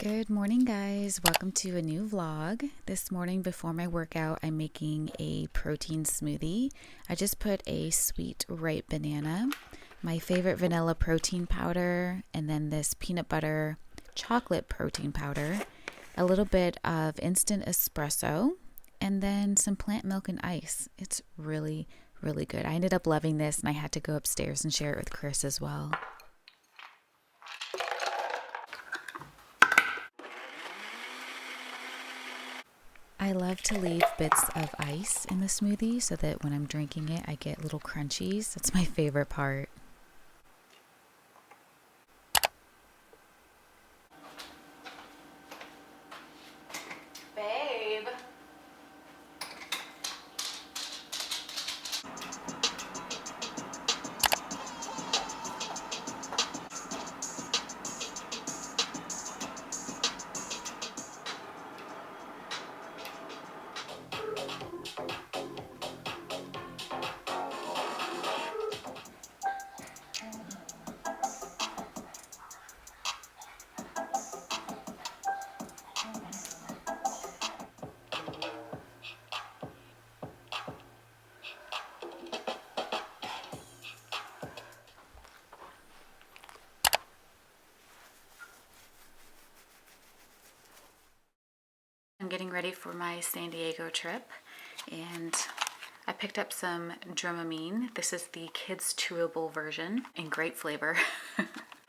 Good morning, guys. Welcome to a new vlog. This morning before my workout, I'm making a protein smoothie. I just put a sweet ripe banana, my favorite vanilla protein powder, and then this peanut butter chocolate protein powder, a little bit of instant espresso, and then some plant milk and ice. It's really good. I ended up loving this and I had to go upstairs and share it with Chris as well. I love to leave bits of ice in the smoothie so that when I'm drinking it, I get little crunchies. That's my favorite part. Babe. I'm getting ready for my San Diego trip, and I picked up some Dramamine. This is the kids chewable version in great flavor.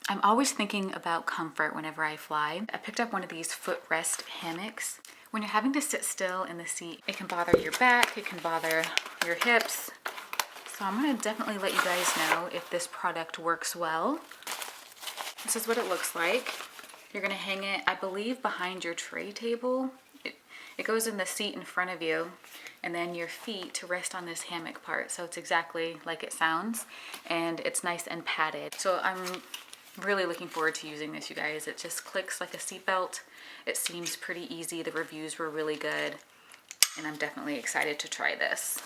I'm always thinking about comfort whenever I fly. I picked up one of these footrest hammocks. When you're having to sit still in the seat, it can bother your back, it can bother your hips. So I'm gonna definitely let you guys know if this product works well. This is what it looks like. You're gonna hang it, I believe, behind your tray table. It goes in the seat in front of you, and then your feet rest on this hammock part. So it's exactly like it sounds, and it's nice and padded. So I'm really looking forward to using this, you guys. It just clicks like a seatbelt. It seems pretty easy. The reviews were really good, and I'm definitely excited to try this.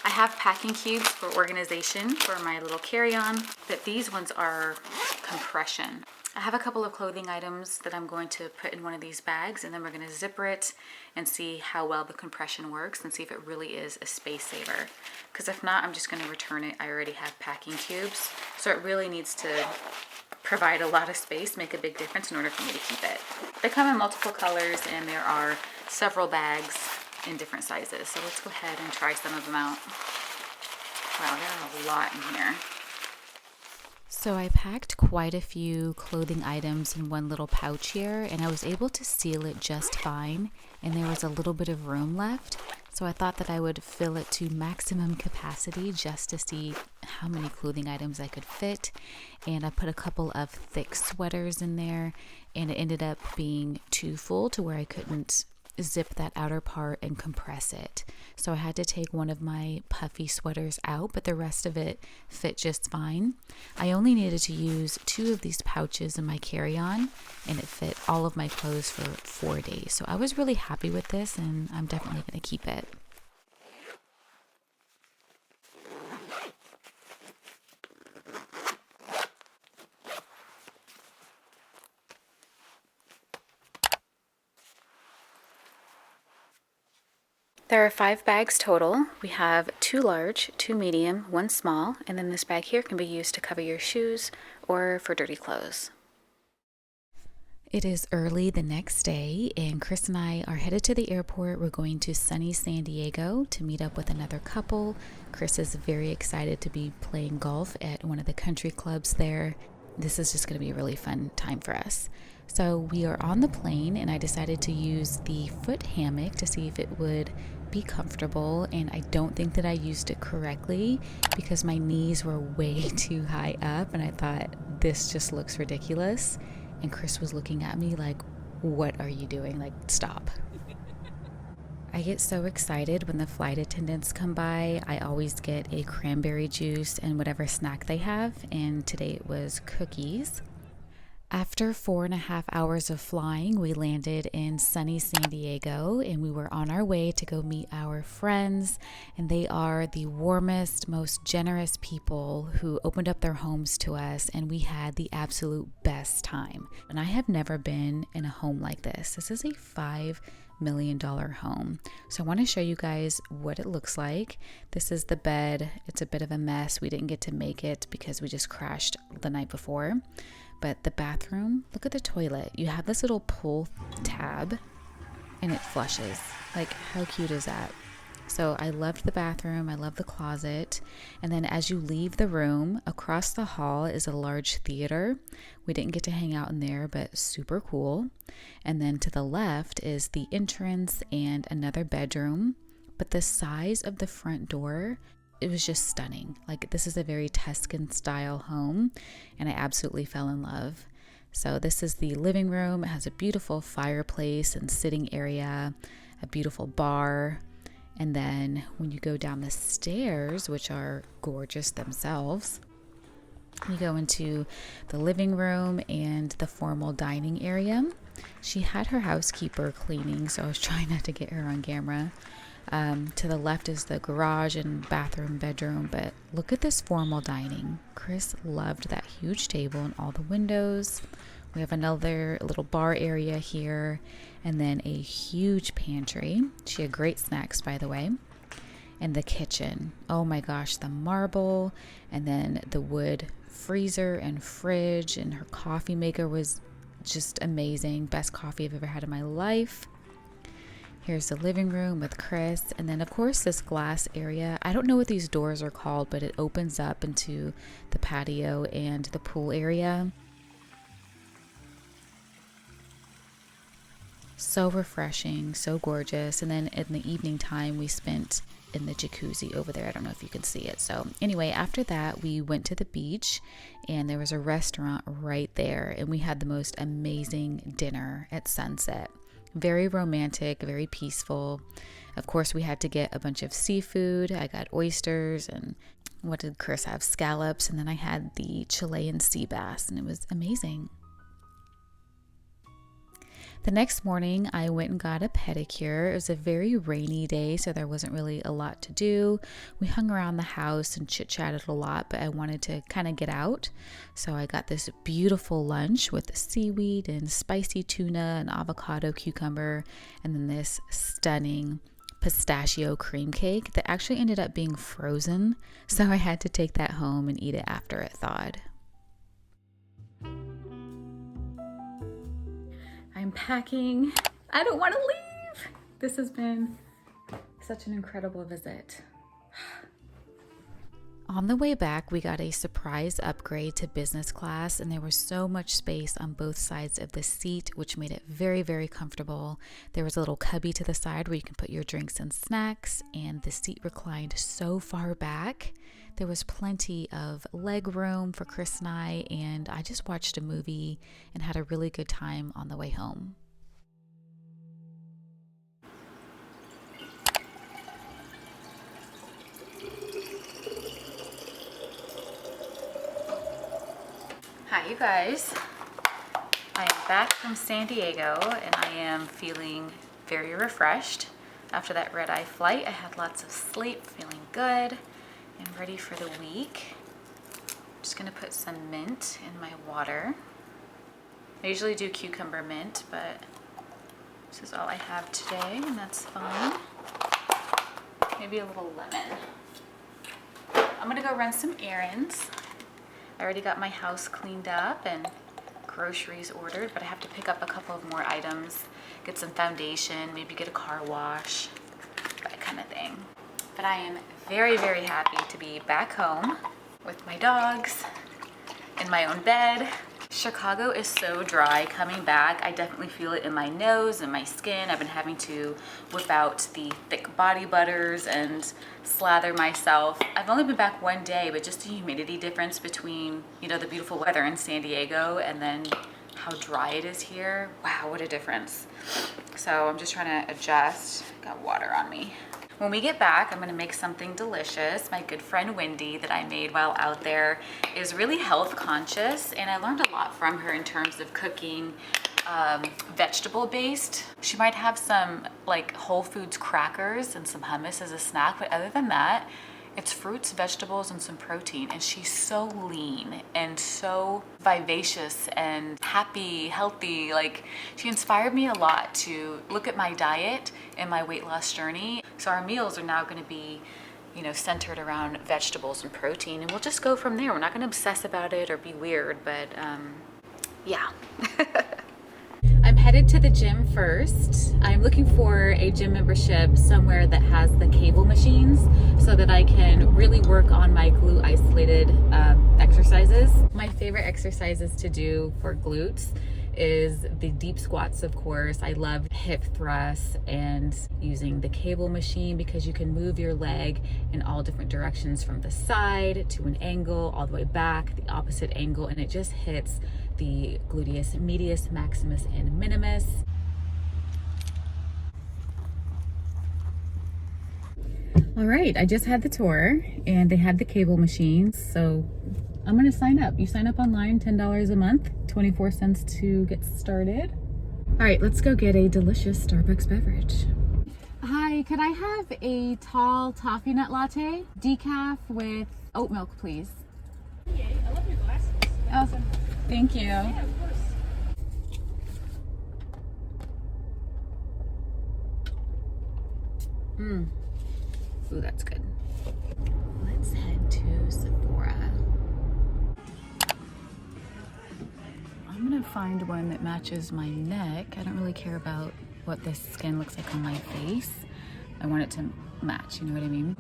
I have packing cubes for organization for my little carry-on, but these ones are compression. I have a couple of clothing items that I'm going to put in one of these bags, and then we're going to zipper it and see how well the compression works and see if it really is a space saver. Because if not, I'm just going to return it. I already have packing cubes, so it really needs to provide a lot of space, make a big difference in order for me to keep it. They come in multiple colors, and there are several bags in different sizes. So let's go ahead and try some of them out. Wow, there are a lot in here. So I packed quite a few clothing items in one little pouch here, and I was able to seal it just fine, and there was a little bit of room left. So I thought that I would fill it to maximum capacity just to see how many clothing items I could fit. And I put a couple of thick sweaters in there, and it ended up being too full to where I couldn't zip that outer part and compress it. So I had to take one of my puffy sweaters out, but the rest of it fit just fine. I only needed to use 2 of these pouches in my carry-on, and it fit all of my clothes for 4 days. So I was really happy with this, and I'm definitely going to keep it. There are 5 bags total. We have 2 large, 2 medium, 1 small, and then this bag here can be used to cover your shoes or for dirty clothes. It is early the next day, and Chris and I are headed to the airport. We're going to sunny San Diego to meet up with another couple. Chris is very excited to be playing golf at one of the country clubs there. This is just going to be a really fun time for us. So we are on the plane, and I decided to use the foot hammock to see if it would be comfortable, and I don't think that I used it correctly because my knees were way too high up, and I thought this just looks ridiculous. And Chris was looking at me like, what are you doing? Like, stop. I get so excited when the flight attendants come by. I always get a cranberry juice and whatever snack they have, and today it was cookies. After 4.5 hours of flying, we landed in sunny San Diego and we were on our way to go meet our friends. And they are the warmest, most generous people who opened up their homes to us, and we had the absolute best time. And I have never been in a home like this. This is a $5 million home. So I want to show you guys what it looks like. This is the bed. It's a bit of a mess. We didn't get to make it because we just crashed the night before. But the bathroom, look at the toilet. You have this little pull tab and it flushes. Like, how cute is that? So I loved the bathroom. I love the closet. And then as you leave the room, across the hall is a large theater. We didn't get to hang out in there, but super cool. And then to the left is the entrance and another bedroom. But the size of the front door, it was just stunning. Like, this is a very Tuscan style home, and I absolutely fell in love. So this is the living room. It has a beautiful fireplace and sitting area, a beautiful bar. And then when you go down the stairs, which are gorgeous themselves, you go into the living room and the formal dining area. She had her housekeeper cleaning, so I was trying not to get her on camera. To the left is the garage and bathroom, bedroom, but look at this formal dining. Chris loved that huge table and all the windows. We have another little bar area here, and then a huge pantry. She had great snacks, by the way. And the kitchen. Oh my gosh, the marble, and then the wood freezer and fridge, and her coffee maker was just amazing. Best coffee I've ever had in my life. Here's the living room with Chris. And then, of course, this glass area. I don't know what these doors are called, but it opens up into the patio and the pool area. So refreshing, so gorgeous. And then in the evening time, we spent in the jacuzzi over there. I don't know if you can see it. So anyway, after that, we went to the beach and there was a restaurant right there. And we had the most amazing dinner at sunset. Very romantic, very peaceful. Of course, we had to get a bunch of seafood. I got oysters, and what did Chris have? Scallops. And then I had the Chilean sea bass, and it was amazing. The next morning, I went and got a pedicure. It was a very rainy day, so there wasn't really a lot to do. We hung around the house and chit-chatted a lot, but I wanted to kind of get out. So I got this beautiful lunch with seaweed and spicy tuna and avocado cucumber, and then this stunning pistachio cream cake that actually ended up being frozen. So I had to take that home and eat it after it thawed. I'm packing. I don't want to leave. This has been such an incredible visit. On the way back, we got a surprise upgrade to business class, and there was so much space on both sides of the seat, which made it very, very comfortable. There was a little cubby to the side where you can put your drinks and snacks, and the seat reclined so far back. There was plenty of leg room for Chris and I just watched a movie and had a really good time on the way home. Hi, you guys. I am back from San Diego and I am feeling very refreshed. After that red-eye flight, I had lots of sleep, feeling good and ready for the week. I'm just gonna put some mint in my water. I usually do cucumber mint, but this is all I have today, and that's fine. Maybe a little lemon. I'm gonna go run some errands. I already got my house cleaned up and groceries ordered, but I have to pick up a couple of more items, get some foundation, maybe get a car wash, that kind of thing. But I am very, very happy to be back home with my dogs, in my own bed. Chicago is so dry coming back. I definitely feel it in my nose and my skin. I've been having to whip out the thick body butters and slather myself. I've only been back one day, but just the humidity difference between, the beautiful weather in San Diego and then how dry it is here. Wow, what a difference. So I'm just trying to adjust. Got water on me. When we get back, I'm gonna make something delicious. My good friend Wendy that I made while out there is really health conscious, and I learned a lot from her in terms of cooking vegetable based. She might have some like Whole Foods crackers and some hummus as a snack, but other than that, it's fruits, vegetables, and some protein. And she's so lean and so vivacious and happy, healthy. Like, she inspired me a lot to look at my diet and my weight loss journey. So our meals are now gonna be, you know, centered around vegetables and protein, and we'll just go from there. We're not gonna obsess about it or be weird, but yeah. I'm headed to the gym first. I'm looking for a gym membership somewhere that has the cable machines so that I can really work on my glute isolated exercises. My favorite exercises to do for glutes is the deep squats, of course. I love hip thrusts and using the cable machine because you can move your leg in all different directions, from the side to an angle, all the way back, the opposite angle, and it just hits the gluteus medius, maximus, and minimus. All right, I just had the tour and they had the cable machines, so I'm gonna sign up. You sign up online, $10 a month, 24 cents to get started. All right, let's go get a delicious Starbucks beverage. Hi, could I have a tall toffee nut latte, decaf with oat milk, please? Okay, I love your glasses. Oh, thank you. Yeah, of course. Ooh, that's good. Let's head to Sephora. I'm gonna find one that matches my neck. I don't really care about what this skin looks like on my face. I want it to match, you know what I mean?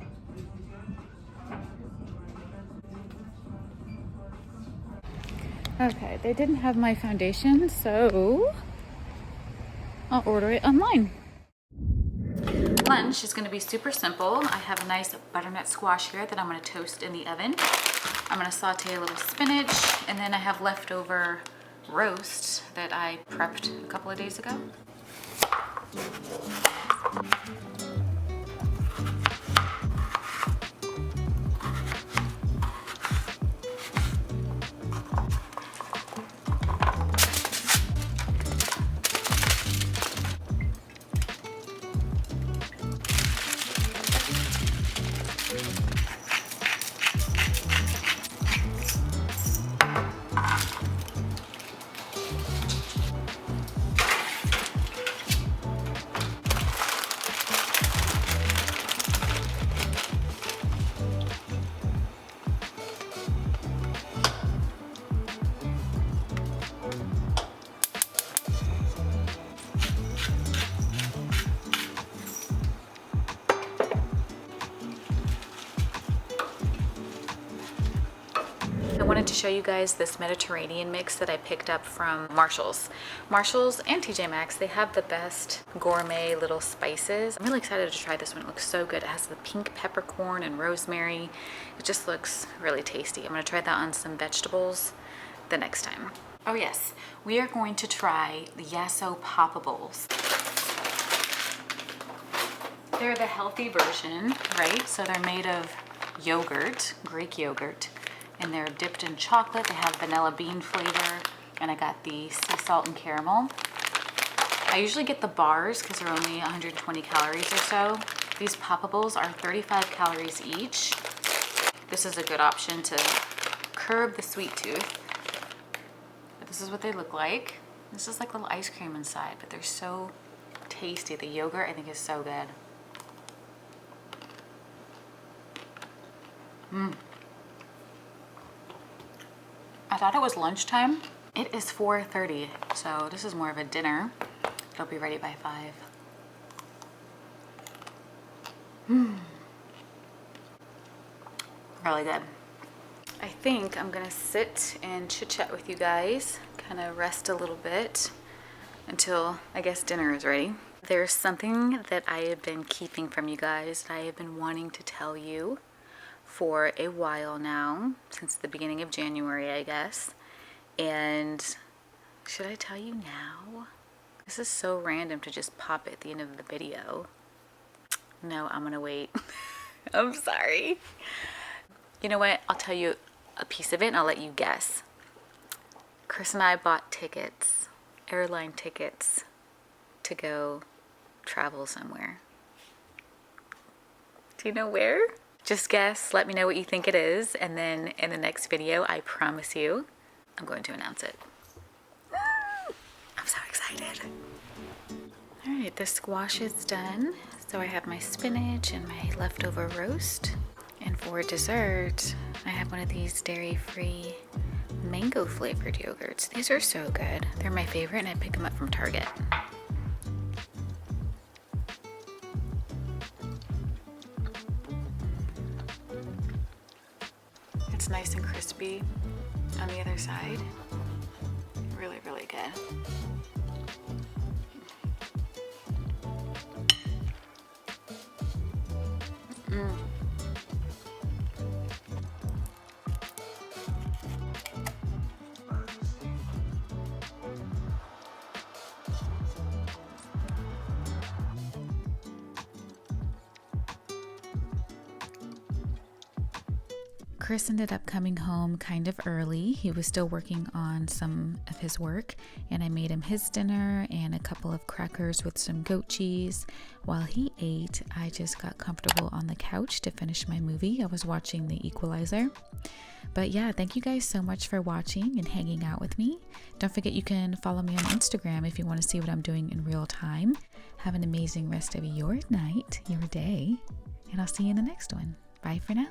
Okay, they didn't have my foundation, so I'll order it online. Lunch is gonna be super simple. I have a nice butternut squash here that I'm gonna toast in the oven. I'm gonna saute a little spinach, and then I have leftover roast that I prepped a couple of days ago. I wanted to show you guys this Mediterranean mix that I picked up from Marshall's. Marshall's and TJ Maxx, they have the best gourmet little spices. I'm really excited to try this one. It looks so good. It has the pink peppercorn and rosemary. It just looks really tasty. I'm gonna try that on some vegetables the next time. Oh yes, we are going to try the Yasso Poppables. They're the healthy version, right? So they're made of yogurt, Greek yogurt, and they're dipped in chocolate. They have vanilla bean flavor, and I got the sea salt and caramel. I usually get the bars because they're only 120 calories or so. These poppables are 35 calories each. This is a good option to curb the sweet tooth. But this is what they look like. This is like little ice cream inside, but they're so tasty. The yogurt, I think, is so good. I thought it was lunchtime. It is 4:30, so this is more of a dinner. It'll be ready by 5. Really good. I think I'm gonna sit and chit chat with you guys, kind of rest a little bit until I guess dinner is ready. There's something that I have been keeping from you guys that I have been wanting to tell you for a while now, since the beginning of January, I guess. And should I tell you now? This is so random to just pop at the end of the video. No, I'm gonna wait. I'm sorry. You know what? I'll tell you a piece of it and I'll let you guess. Chris and I bought tickets, airline tickets, to go travel somewhere. Do you know where? Just guess, let me know what you think it is, and then in the next video, I promise you, I'm going to announce it. I'm so excited. All right, the squash is done. So I have my spinach and my leftover roast. And for dessert, I have one of these dairy-free mango flavored yogurts. These are so good. They're my favorite and I pick them up from Target. It's nice and crispy on the other side. Really, really good. Chris ended up coming home kind of early. He was still working on some of his work, and I made him his dinner and a couple of crackers with some goat cheese. While he ate, I just got comfortable on the couch to finish my movie. I was watching The Equalizer. But yeah, thank you guys so much for watching and hanging out with me. Don't forget you can follow me on Instagram if you want to see what I'm doing in real time. Have an amazing rest of your night, your day, and I'll see you in the next one. Bye for now.